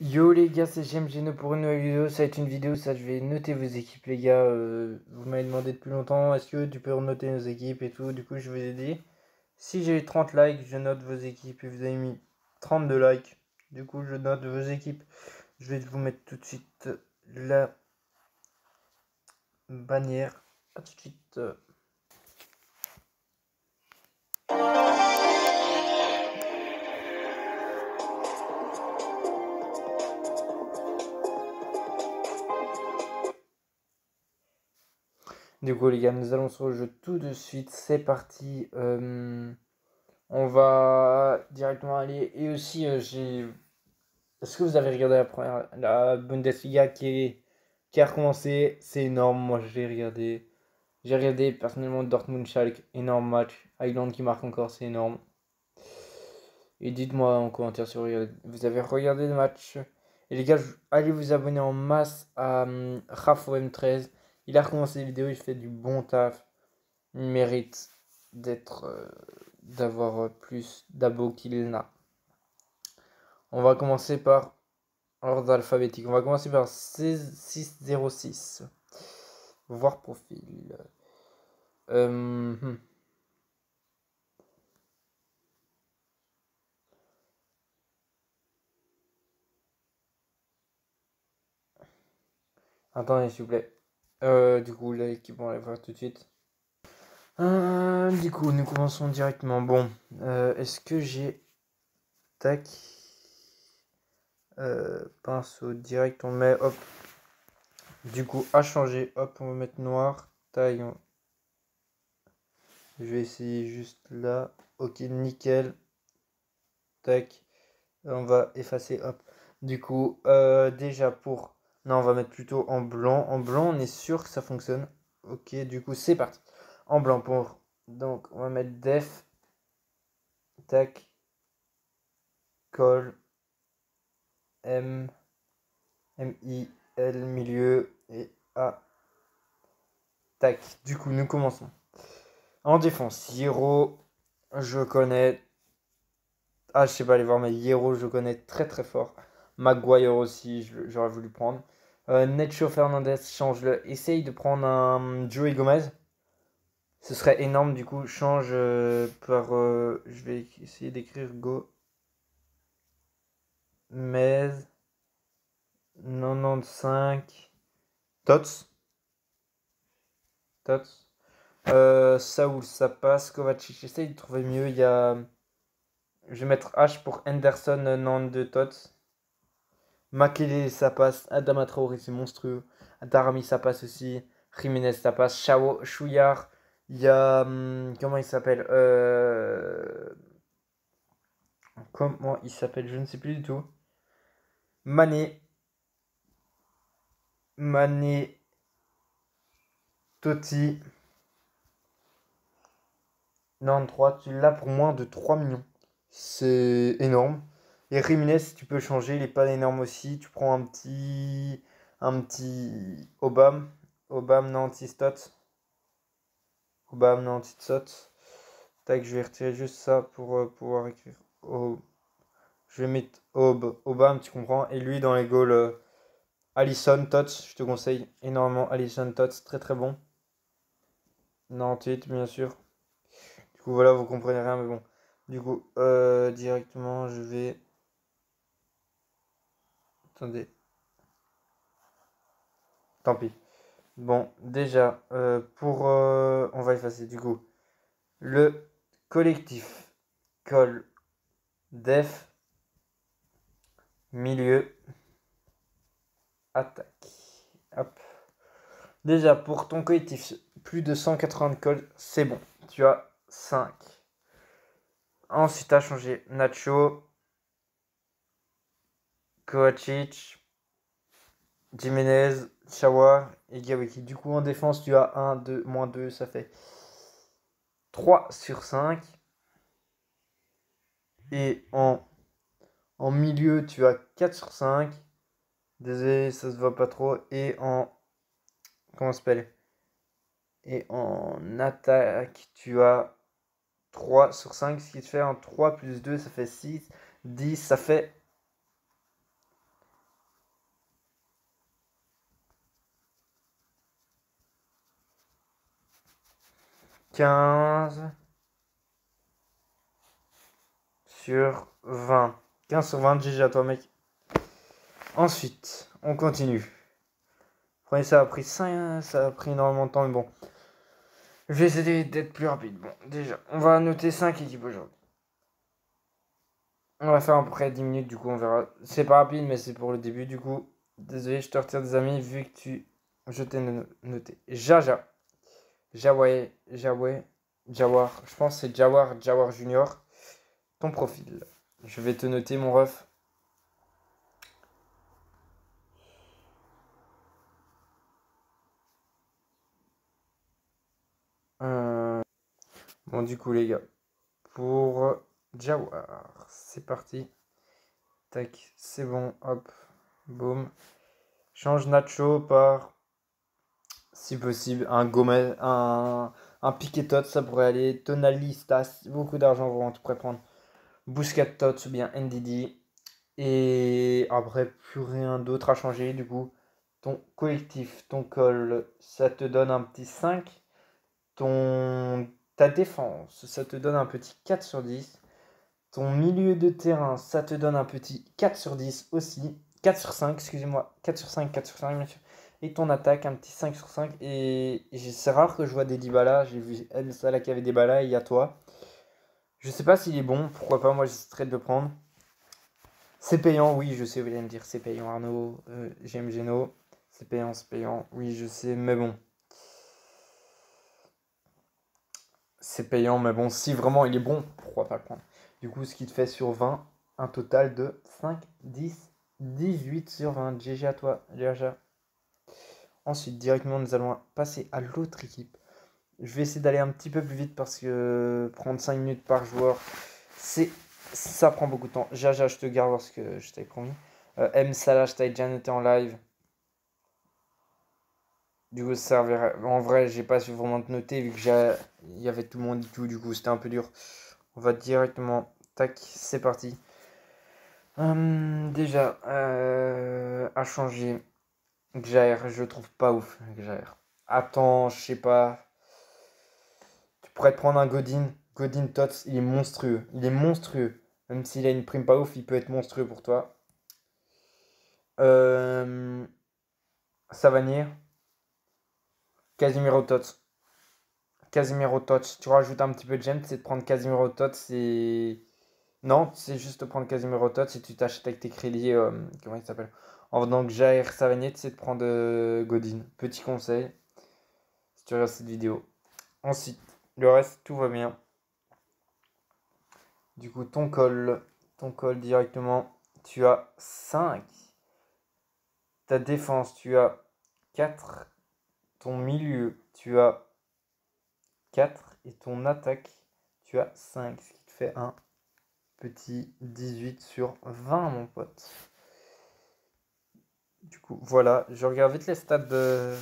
Yo les gars, c'est Geno pour une nouvelle vidéo. Ça va être une vidéo, ça je vais noter vos équipes les gars. Vous m'avez demandé depuis longtemps, est-ce que tu peux noter nos équipes et tout. Du coup, je vous ai dit, si j'ai eu 30 likes, je note vos équipes. Et vous avez mis 32 likes. Du coup, je note vos équipes. Je vais vous mettre tout de suite la bannière. À tout de suite. Du coup, les gars, nous allons sur le jeu tout de suite. C'est parti. On va directement aller. Et aussi, j'ai. Est-ce que vous avez regardé la Bundesliga qui a recommencé? C'est énorme. Moi, j'ai regardé. J'ai regardé personnellement Dortmund Schalke, énorme match. Highland qui marque encore, c'est énorme. Et dites-moi en commentaire si vous avez regardé le match. Et les gars, allez vous abonner en masse à RafOM13. Il a recommencé les vidéos, il fait du bon taf. Il mérite d'avoir plus d'abos qu'il n'a. On va commencer par ordre alphabétique. On va commencer par 606. Voir profil. Hmm. Attendez, s'il vous plaît. Du coup, l'équipe, on va la voir tout de suite. Du coup, nous commençons directement. Bon, est-ce que j'ai. Tac. Pinceau direct, on met. Hop. Du coup, à changer. Hop, on va mettre noir. Taille. Je vais essayer juste là. Ok, nickel. Tac. On va effacer. Hop. Du coup, déjà pour. Non, on va mettre plutôt en blanc. En blanc, on est sûr que ça fonctionne. Ok, du coup, c'est parti. En blanc pour. Donc, on va mettre def. Tac. Col. M. I. L. Milieu. Et A. Tac. Du coup, nous commençons. En défense, Hiro. Je connais. Ah, je sais pas aller voir, mais Hiro, je connais très très fort. Maguire aussi, j'aurais voulu prendre. Nacho Fernandez, change-le. Essaye de prendre un Joey Gomez. Ce serait énorme, du coup, change par. Je vais essayer d'écrire Gomez 95. Tots. Tots. Saoul, ça passe. Kovacic, essaye de trouver mieux. Il y a. Je vais mettre H pour Henderson, 92 Tots. Makele, ça passe. Adama Traoré, c'est monstrueux. Darami, ça passe aussi. Jiménez, ça passe. Chouillard. Il y a. Comment il s'appelle Comment il s'appelle? Je ne sais plus du tout. Mané. Mané. Totti. 93. Tu l'as pour moins de 3 millions. C'est énorme. Et Jiménez, si tu peux changer, il est pas énorme aussi. Tu prends un petit. Un petit. Obama. Obama, non, anti-stot. Obama, non, anti-stot. Tac, je vais retirer juste ça pour pouvoir écrire. Je vais mettre Obama, tu comprends. Et lui, dans les goals, Alisson Tots, je te conseille énormément. Alisson Tots, très très bon. 98, bien sûr. Du coup, voilà, vous comprenez rien, mais bon. Du coup, directement, je vais. Attendez, tant pis. Bon, déjà, on va effacer du coup. Le collectif col def milieu attaque. Hop. Déjà, pour ton collectif, plus de 180 calls, c'est bon. Tu as 5. Ensuite, tu as changé Nacho, Kovacic, Jiménez, Chawar et Gawiki. Du coup, en défense, tu as 1, 2, moins 2, ça fait 3 sur 5. Et en milieu, tu as 4 sur 5. Désolé, ça se voit pas trop. Et en. Comment ça s'appelle? Et en attaque, tu as 3 sur 5. Ce qui te fait un 3 plus 2, ça fait 6. 10, ça fait 15 sur 20. 15 sur 20, GG à toi, mec. Ensuite, on continue. Prenez, ça a pris 5, ça a pris énormément de temps, mais bon. Je vais essayer d'être plus rapide. Bon, déjà, on va noter 5 équipes aujourd'hui. On va faire à peu près 10 minutes, du coup, on verra. C'est pas rapide, mais c'est pour le début, du coup. Désolé, je te retire des amis, vu que je t'ai noté. Jaja. Jawar. Je pense que c'est Jawar Junior. Ton profil. Je vais te noter, mon ref. Bon, du coup, les gars, pour Jawar, c'est parti. Tac, c'est bon, hop, boum. Change Nacho par, si possible, un Gomez, un Piqué Tot, ça pourrait aller. Tonali, Stas, beaucoup d'argent, vraiment, tu pourrais prendre. Busquets Tot ou bien NDD. Et après, plus rien d'autre à changer, du coup. Ton collectif, ton call, ça te donne un petit 5. Ta défense, ça te donne un petit 4 sur 10. Ton milieu de terrain, ça te donne un petit 4 sur 10 aussi. 4 sur 5, excusez-moi. 4 sur 5, 4 sur 5, bien sûr. Et ton attaque, un petit 5 sur 5. Et c'est rare que je vois des Dybala. J'ai vu El Salah qui avait des Dybala et il y a toi. Je sais pas s'il est bon, pourquoi pas, moi j'essaierai de le prendre. C'est payant, oui, je sais, vous allez me dire c'est payant, Arnaud. J'aime Geno. C'est payant, oui, je sais, mais bon. C'est payant, mais bon, si vraiment il est bon, pourquoi pas le prendre? Du coup, ce qui te fait sur 20, un total de 5, 10, 18 sur 20. GG à toi, GG. Ensuite, directement, nous allons passer à l'autre équipe. Je vais essayer d'aller un petit peu plus vite parce que prendre 5 minutes par joueur, ça prend beaucoup de temps. Jaja, je te garde parce que je t'avais promis. M Salah, je t'avais déjà noté en live. Du coup, ça servirait. En vrai, j'ai pas su vraiment te noter vu que il y avait tout le monde et tout. Du coup, c'était un peu dur. On va directement. Tac, c'est parti. Déjà, à changer. Gjaer, je trouve pas ouf. Gjaer. Attends, je sais pas. Tu pourrais te prendre un Godin. Godin Tots, il est monstrueux. Il est monstrueux. Même s'il a une prime pas ouf, il peut être monstrueux pour toi. Savanier. Casimiro Tots. Casimiro Tots. Tu rajoutes un petit peu de gemme, c'est de prendre Casimiro Tots et. Non, c'est juste de prendre Casimiro Tots et tu t'achètes avec tes crédits. Comment il s'appelle? En venant que Jair Savanier, c'est de prendre Godin. Petit conseil. Si tu regardes cette vidéo. Ensuite, le reste, tout va bien. Du coup, ton call directement, tu as 5. Ta défense, tu as 4. Ton milieu, tu as 4. Et ton attaque, tu as 5. Ce qui te fait un petit 18 sur 20, mon pote. Du coup, voilà. Je regarde vite les stats de...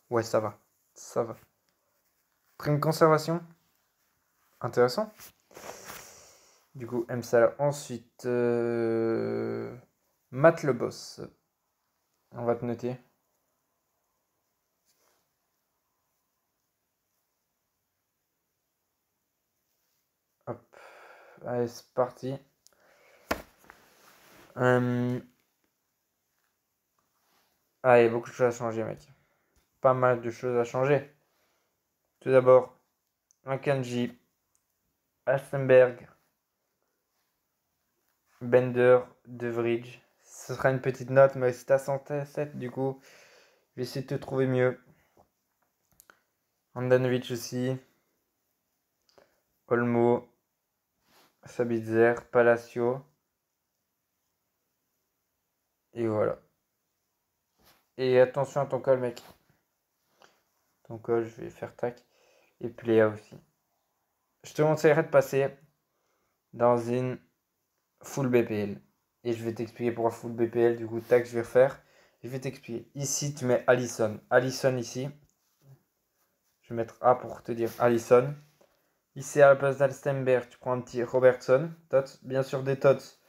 Ouais, ça va. Ça va. Prime conservation. Intéressant. Du coup, M. Salah. Ensuite, Matt le boss. On va te noter. Hop. Allez, c'est parti. Ah, il y a beaucoup de choses à changer, mec. Pas mal de choses à changer. Tout d'abord, un Kanji, Alstenberg, Bender, De Vrij. Ce sera une petite note, mais si t'as 107, du coup, je vais essayer de te trouver mieux. Andanovic aussi. Olmo, Sabitzer, Palacio. Et voilà. Et attention à ton col, mec. Ton col, je vais faire tac. Et Pléa aussi. Je te conseillerais de passer dans une full BPL. Et je vais t'expliquer pourquoi full BPL. Du coup, tac, je vais refaire. Je vais t'expliquer. Ici, tu mets Allison. Allison ici. Je vais mettre A pour te dire Allison. Ici, à la place d'Alstenberg, tu prends un petit Robertson. Tots. Bien sûr, des Tots.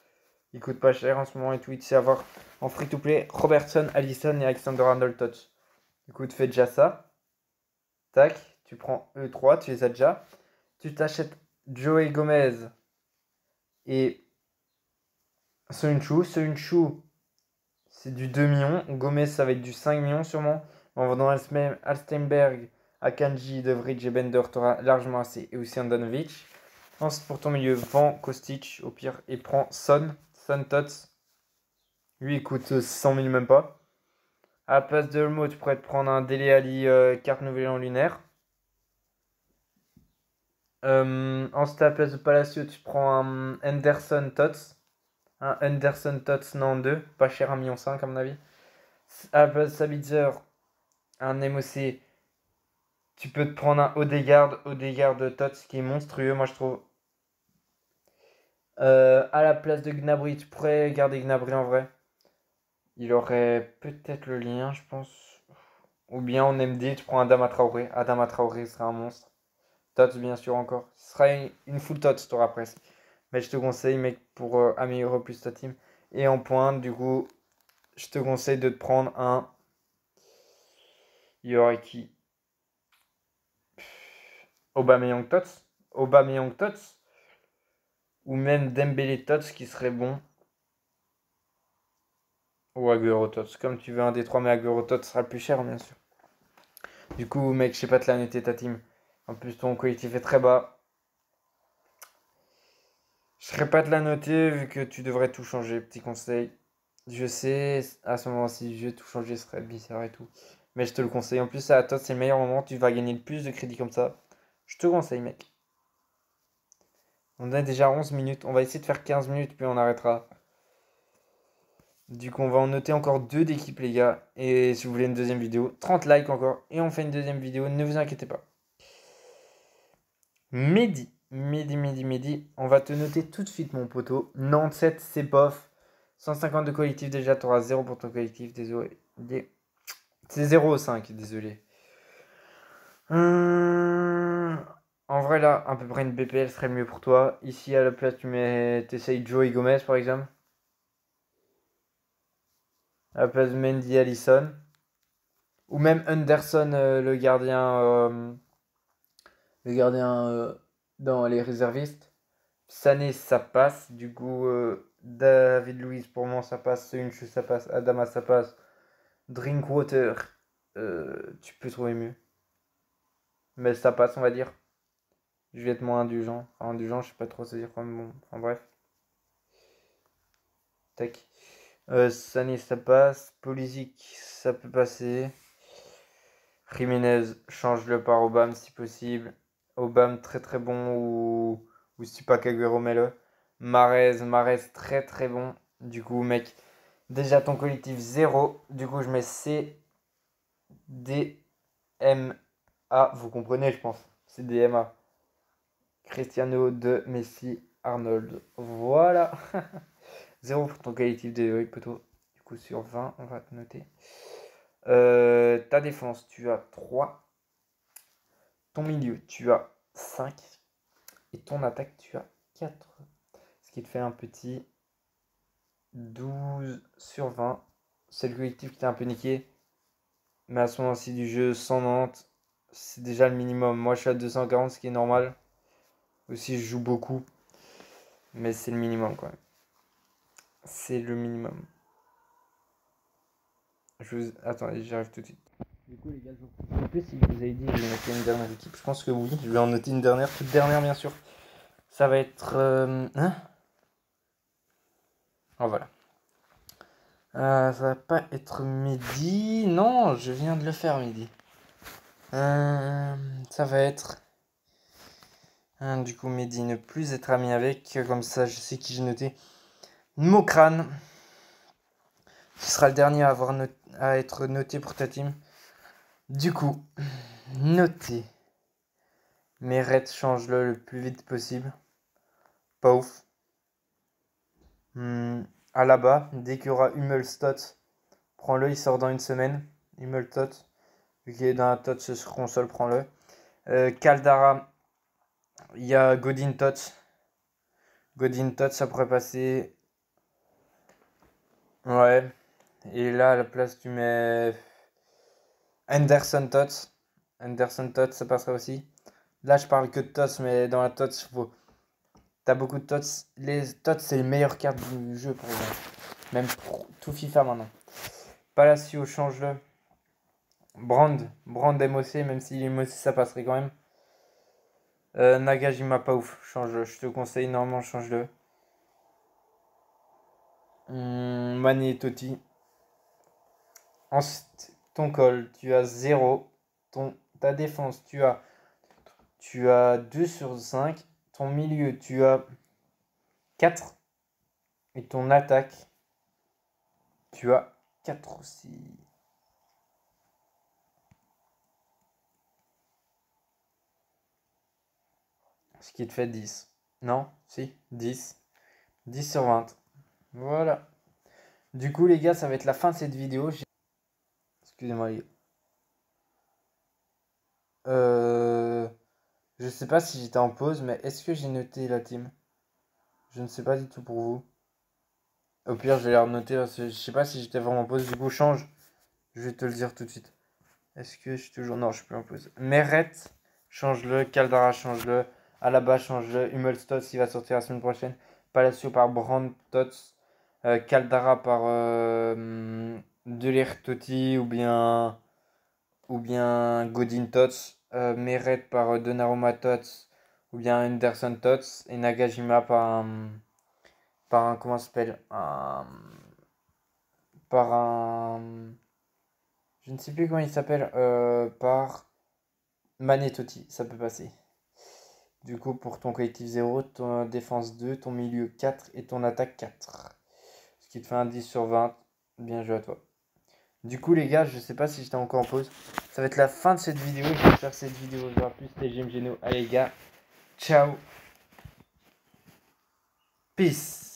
Il coûte pas cher en ce moment et tout. Tu sais avoir en free-to-play Robertson, Allison et Alexander Arnold Tots. Du coup, tu fais déjà ça. Tac. tu prends E3, tu les as déjà. Tu t'achètes Joey Gomez et Sonichu. Sonichu, c'est du 2 millions. Gomez, ça va être du 5 millions sûrement. En vendant Alstenberg, Akanji, De Vrij et Bender, tu auras largement assez. Et aussi Andanovic. Ensuite, pour ton milieu, vends Kostic au pire et prends Son Tots. Lui, il coûte 100 000 même pas. À la place de Olmo, tu pourrais te prendre un Dele Alli carte nouvelle en lunaire. Ensuite, à la place de Palacio, tu prends un Henderson Tots. Un Henderson Tots non 2. Pas cher, 1,5 million à mon avis. À la place de Sabitzer, un MOC. Tu peux te prendre un Odegaard Tots qui est monstrueux, moi je trouve. À la place de Gnabry, tu pourrais garder Gnabry en vrai. Il aurait peut-être le lien, je pense. Ou bien en MD, tu prends Adama Traoré. Adama Traoré serait un monstre. Tots, bien sûr, encore. Ce sera une full Tots, tu auras presque. Mais je te conseille, mec, pour améliorer plus ta team. Et en pointe, du coup, je te conseille de te prendre un. Il y aurait qui? Aubameyang Tots. Aubameyang Tots. Ou même Dembélé Tots qui serait bon. Ou Agüero Tots. Comme tu veux un des trois, mais Agüero Tots sera le plus cher, bien sûr. Du coup, mec, je sais pas te la noter ta team. En plus, ton collectif est très bas. Je serais pas te la noter vu que tu devrais tout changer. Petit conseil. Je sais, à ce moment-ci, je vais tout changer, ce serait bizarre et tout. Mais je te le conseille. En plus, à toi, c'est le meilleur moment. Tu vas gagner le plus de crédit comme ça. Je te conseille, mec. On a déjà 11 minutes. On va essayer de faire 15 minutes, puis on arrêtera. Du coup, on va en noter encore 2 d'équipe, les gars. Et si vous voulez une deuxième vidéo, 30 likes encore. Et on fait une deuxième vidéo, ne vous inquiétez pas. Mehdi. On va te noter tout de suite, mon poteau. Nantes 7, c'est bof. 150 de collectif déjà, tu auras 0 pour ton collectif. Désolé. C'est 0,5, désolé. En vrai, là, à peu près une BPL serait le mieux pour toi. Ici, à la place, t'essayes Joey Gomez, par exemple. À la place de Mendy Allison. Ou même Anderson, le gardien. Dans les réservistes. Sané, ça passe. Du coup, David Luiz, pour moi, ça passe. Seyuncu, ça passe. Adama, ça passe. Drinkwater, tu peux trouver mieux. Mais ça passe, on va dire. Je vais être moins indulgent. Enfin, indulgent, je sais pas trop se dire quoi, mais bon. Enfin, bref. Tac. Sané, ça passe. Pulisic, ça peut passer. Jiménez, change-le par Obama si possible. Obama, très très bon. Ou si pas Kagüero, mets-le. Marez, très très bon. Du coup, mec, déjà ton collectif 0. Du coup, je mets C, D, M, A. Vous comprenez, je pense. C'est D, M, A. Cristiano, de Messi, Arnold. Voilà. 0 pour ton collectif de poteau. Du coup, sur 20, on va noter. Ta défense, tu as 3. Ton milieu, tu as 5. Et ton attaque, tu as 4. Ce qui te fait un petit 12 sur 20. C'est le collectif qui t'a un peu niqué. Mais à ce moment-ci du jeu, 190, c'est déjà le minimum. Moi, je suis à 240, ce qui est normal. Aussi, je joue beaucoup. Mais c'est le minimum, quand même. C'est le minimum. Attendez, j'arrive tout de suite. Du coup, les gars, je vous rappelle si vous avez dit que je vais noter une dernière équipe. Je pense que oui. Je vais en noter une dernière, toute dernière, bien sûr. Ça va être. Hein? Oh, voilà. Ça va pas être midi. Non, je viens de le faire midi. Ça va être. Du coup, midi, ne plus être ami avec. Comme ça, je sais qui j'ai noté. Mokrane. Ce sera le dernier à être noté pour ta team. Du coup, noté. Meret, change-le le plus vite possible. Pas ouf. Alaba, dès qu'il y aura Hummelstott, prends-le, il sort dans une semaine. Hummelstott, vu qu'il est dans la Tots sur console, prends-le. Caldara, il y a Godin Tots. Godin Tots, ça pourrait passer. Ouais. Et là, à la place, tu mets Henderson Tots. Anderson Tots, ça passerait aussi. Là, je parle que de Tots, mais dans la Tots, t'as beaucoup de Tots. Les Tots, c'est les meilleures cartes du jeu pour moi. Même pour tout FIFA maintenant. Palacio, change-le. Brand MOC, même si les MOC, ça passerait quand même. Nagajima, pas ouf. Change-le. Je te conseille, normalement, change-le. Mané et Totti. Ensuite, ton call, tu as 0. Ta défense, tu as 2 sur 5. Ton milieu, tu as 4. Et ton attaque, tu as 4 aussi. Ce qui te fait 10. Non, si, 10. 10 sur 20. Voilà. Du coup, les gars, ça va être la fin de cette vidéo. Excusez-moi, les gars. Je sais pas si j'étais en pause, mais est-ce que j'ai noté la team? Je ne sais pas du tout pour vous. Au pire, je vais la renoter parce que je sais pas si j'étais vraiment en pause. Du coup, change. Je vais te le dire tout de suite. Est-ce que je suis toujours. Non, je suis plus en pause. Meret, change-le. Caldara, change-le. Alaba, change-le. Hummels Tots, il va sortir la semaine prochaine. Palacio par Brand Tots. Caldara par De Ligt Totti ou bien Godin Tots. Meret par Donnarumma Tots ou bien Henderson Tots. Et Nagajima par un comment ça s'appelle par un je ne sais plus comment il s'appelle par Mané Totti, ça peut passer. Du coup, pour ton collectif 0, ton défense 2, ton milieu 4 et ton attaque 4. Ce qui te fait un 10 sur 20. Bien joué à toi. Du coup, les gars, je sais pas si j'étais encore en pause. Ça va être la fin de cette vidéo. J'espère que cette vidéo vous aura plu. C'était GM Geno. Allez, les gars. Ciao. Peace.